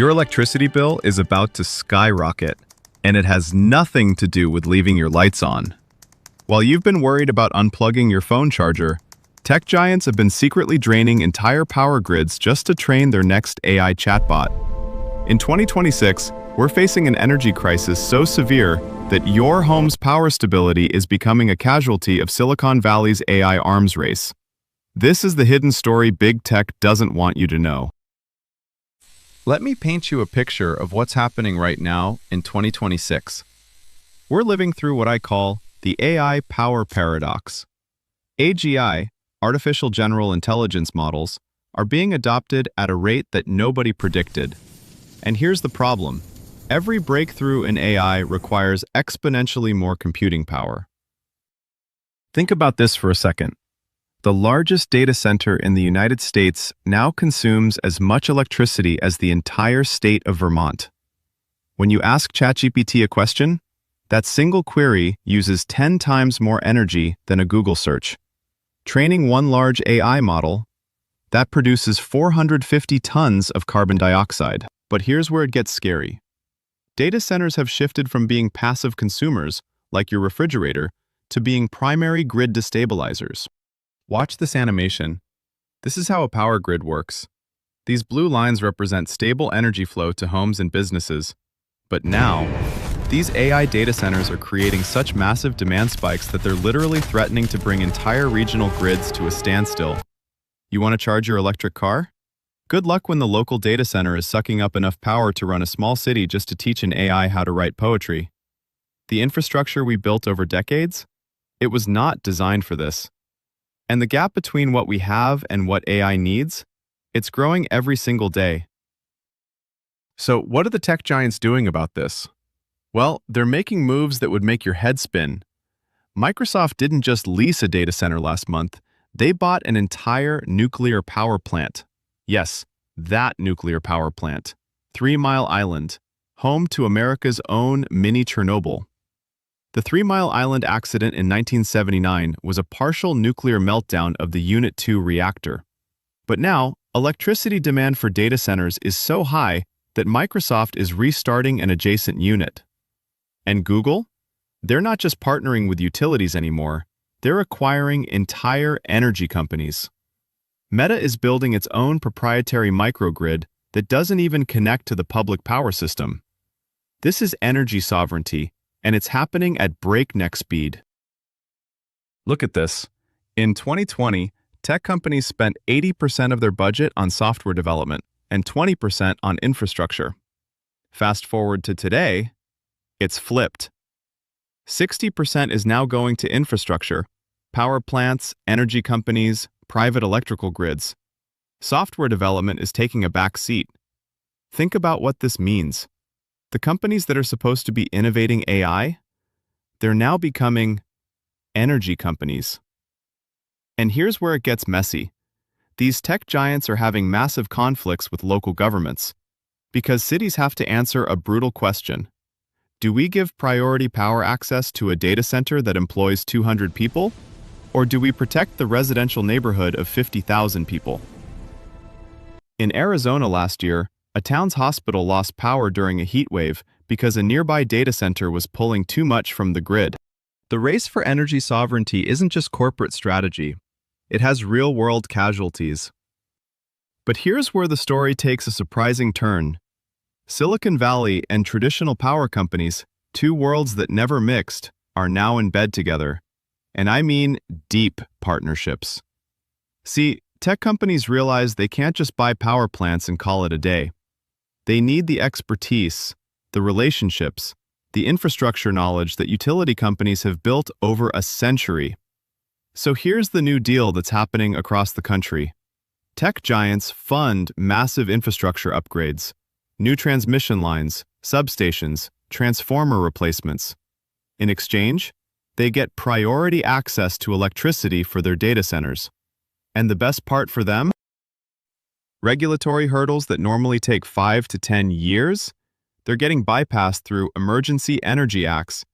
Your electricity bill is about to skyrocket, and it has nothing to do with leaving your lights on. While you've been worried about unplugging your phone charger, tech giants have been secretly draining entire power grids just to train their next AI chatbot. In 2026, we're facing an energy crisis so severe that your home's power stability is becoming a casualty of Silicon Valley's AI arms race. This is the hidden story big tech doesn't want you to know. Let me paint you a picture of what's happening right now in 2026. We're living through what I call the AI power paradox. AGI, artificial general intelligence models, are being adopted at a rate that nobody predicted. And here's the problem. Every breakthrough in AI requires exponentially more computing power. Think about this for a second. The largest data center in the United States now consumes as much electricity as the entire state of Vermont. When you ask ChatGPT a question, that single query uses 10 times more energy than a Google search. Training one large AI model, that produces 450 tons of carbon dioxide. But here's where it gets scary. Data centers have shifted from being passive consumers, like your refrigerator, to being primary grid destabilizers. Watch this animation. This is how a power grid works. These blue lines represent stable energy flow to homes and businesses. But now, these AI data centers are creating such massive demand spikes that they're literally threatening to bring entire regional grids to a standstill. You want to charge your electric car? Good luck when the local data center is sucking up enough power to run a small city just to teach an AI how to write poetry. The infrastructure we built over decades? It was not designed for this. And the gap between what we have and what AI needs? It's growing every single day. So what are the tech giants doing about this? Well, they're making moves that would make your head spin. Microsoft didn't just lease a data center last month, they bought an entire nuclear power plant. Yes, that nuclear power plant. 3 Mile Island, home to America's own mini Chernobyl. The 3 Mile Island accident in 1979 was a partial nuclear meltdown of the Unit 2 reactor. But now, electricity demand for data centers is so high that Microsoft is restarting an adjacent unit. And Google? They're not just partnering with utilities anymore, they're acquiring entire energy companies. Meta is building its own proprietary microgrid that doesn't even connect to the public power system. This is energy sovereignty, and it's happening at breakneck speed. Look at this. In 2020, tech companies spent 80% of their budget on software development and 20% on infrastructure. Fast forward to today, it's flipped. 60% is now going to infrastructure, power plants, energy companies, private electrical grids. Software development is taking a back seat. Think about what this means. The companies that are supposed to be innovating AI, they're now becoming energy companies. And here's where it gets messy. These tech giants are having massive conflicts with local governments because cities have to answer a brutal question. Do we give priority power access to a data center that employs 200 people? Or do we protect the residential neighborhood of 50,000 people? In Arizona last year, a town's hospital lost power during a heat wave because a nearby data center was pulling too much from the grid. The race for energy sovereignty isn't just corporate strategy. It has real-world casualties. But here's where the story takes a surprising turn. Silicon Valley and traditional power companies, two worlds that never mixed, are now in bed together. And I mean deep partnerships. See, tech companies realize they can't just buy power plants and call it a day. They need the expertise, the relationships, the infrastructure knowledge that utility companies have built over a century. So here's the new deal that's happening across the country. Tech giants fund massive infrastructure upgrades, new transmission lines, substations, transformer replacements. In exchange, they get priority access to electricity for their data centers. And the best part for them? Regulatory hurdles that normally take 5 to 10 years, they're getting bypassed through emergency energy acts.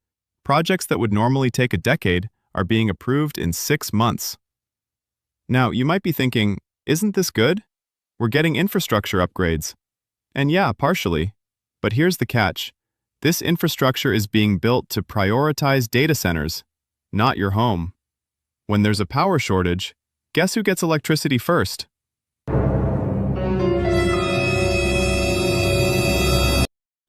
Projects that would normally take a decade are being approved in 6 months. Now, you might be thinking, isn't this good? We're getting infrastructure upgrades. And yeah, partially. But here's the catch. This infrastructure is being built to prioritize data centers, not your home. When there's a power shortage, guess who gets electricity first?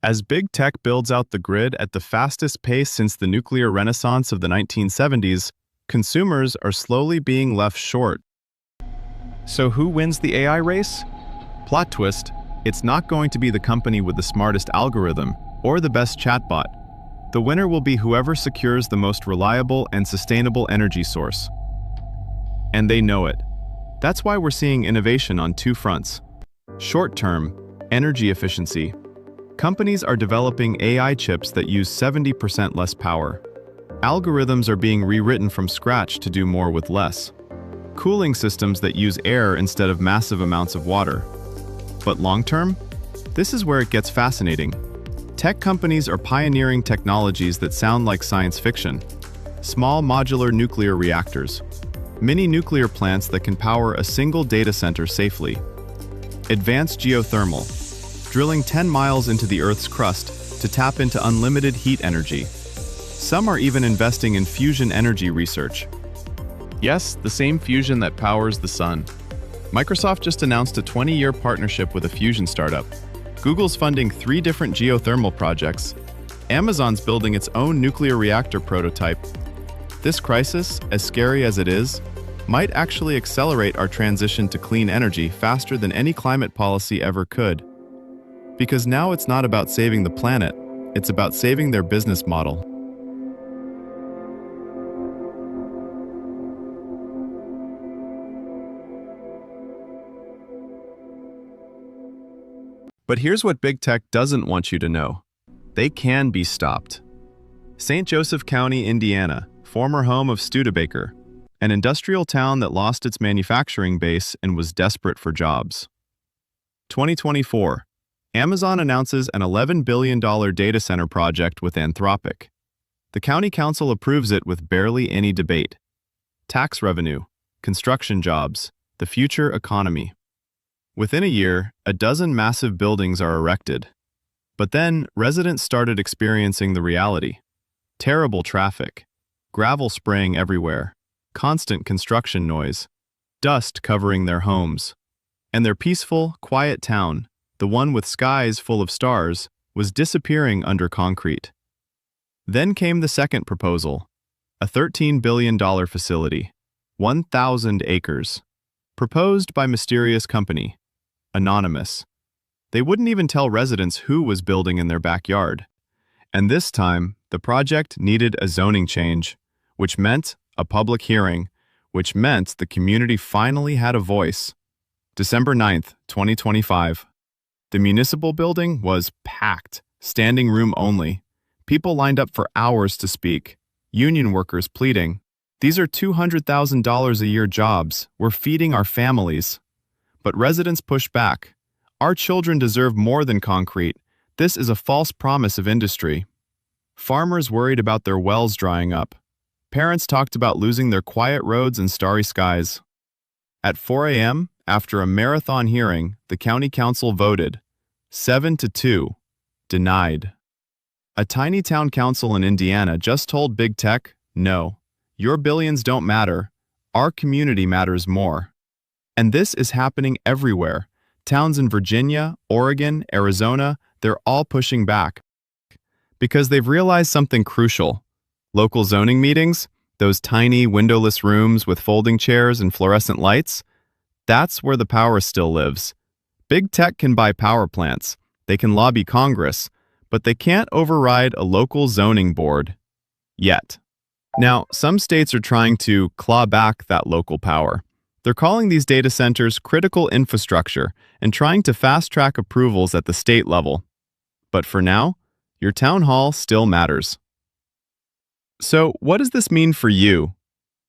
As big tech builds out the grid at the fastest pace since the nuclear renaissance of the 1970s, consumers are slowly being left short. So who wins the AI race? Plot twist, it's not going to be the company with the smartest algorithm or the best chatbot. The winner will be whoever secures the most reliable and sustainable energy source. And they know it. That's why we're seeing innovation on two fronts. Short-term, energy efficiency. Companies are developing AI chips that use 70% less power. Algorithms are being rewritten from scratch to do more with less. Cooling systems that use air instead of massive amounts of water. But long-term? This is where it gets fascinating. Tech companies are pioneering technologies that sound like science fiction. Small modular nuclear reactors. Mini nuclear plants that can power a single data center safely. Advanced geothermal. Drilling 10 miles into the Earth's crust to tap into unlimited heat energy. Some are even investing in fusion energy research. Yes, the same fusion that powers the sun. Microsoft just announced a 20-year partnership with a fusion startup. Google's funding 3 different geothermal projects. Amazon's building its own nuclear reactor prototype. This crisis, as scary as it is, might actually accelerate our transition to clean energy faster than any climate policy ever could. Because now it's not about saving the planet, it's about saving their business model. But here's what big tech doesn't want you to know. They can be stopped. St. Joseph County, Indiana, former home of Studebaker, an industrial town that lost its manufacturing base and was desperate for jobs. 2024. Amazon announces an $11 billion data center project with Anthropic. The county council approves it with barely any debate. Tax revenue, construction jobs, the future economy. Within a year, a dozen massive buildings are erected. But then, residents started experiencing the reality. Terrible traffic, gravel spraying everywhere, constant construction noise, dust covering their homes. And their peaceful, quiet town, the one with skies full of stars, was disappearing under concrete. Then came the second proposal, a $13 billion facility, 1,000 acres, proposed by mysterious company, anonymous. They wouldn't even tell residents who was building in their backyard. And this time, the project needed a zoning change, which meant a public hearing, which meant the community finally had a voice. December 9th, 2025. The municipal building was packed, standing room only. People lined up for hours to speak. Union workers pleading, "These are $200,000 a year jobs. We're feeding our families." But residents pushed back. "Our children deserve more than concrete. This is a false promise of industry." Farmers worried about their wells drying up. Parents talked about losing their quiet roads and starry skies. At 4 a.m., after a marathon hearing, the county council voted 7-2, denied. A tiny town council in Indiana just told big tech, "No, your billions don't matter. Our community matters more." And this is happening everywhere. Towns in Virginia, Oregon, Arizona, they're all pushing back. Because they've realized something crucial. Local zoning meetings, those tiny windowless rooms with folding chairs and fluorescent lights, that's where the power still lives. Big tech can buy power plants, they can lobby Congress, but they can't override a local zoning board. Yet. Now, some states are trying to claw back that local power. They're calling these data centers critical infrastructure and trying to fast-track approvals at the state level. But for now, your town hall still matters. So, what does this mean for you?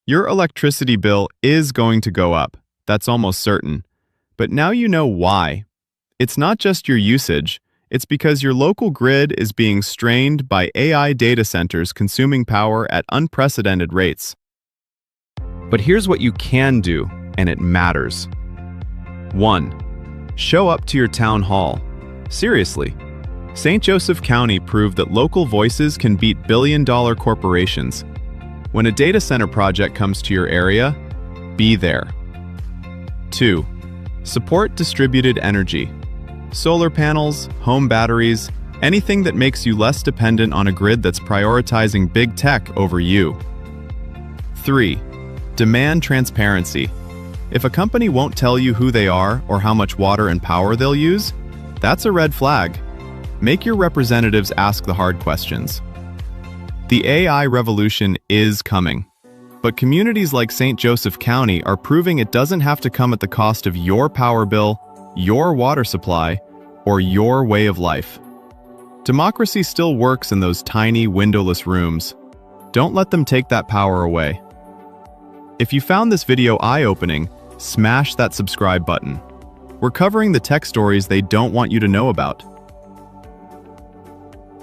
Your electricity bill is going to go up. That's almost certain. But now you know why. It's not just your usage, it's because your local grid is being strained by AI data centers consuming power at unprecedented rates. But here's what you can do, and it matters. 1. Show up to your town hall. Seriously, St. Joseph County proved that local voices can beat billion-dollar corporations. When a data center project comes to your area, be there. 2. Support distributed energy. Solar panels, home batteries, anything that makes you less dependent on a grid that's prioritizing big tech over you. 3. Demand transparency. If a company won't tell you who they are or how much water and power they'll use, that's a red flag. Make your representatives ask the hard questions. The AI revolution is coming, but communities like St. Joseph County are proving it doesn't have to come at the cost of your power bill, your water supply, or your way of life. Democracy still works in those tiny, windowless rooms. Don't let them take that power away. If you found this video eye-opening, smash that subscribe button. We're covering the tech stories they don't want you to know about.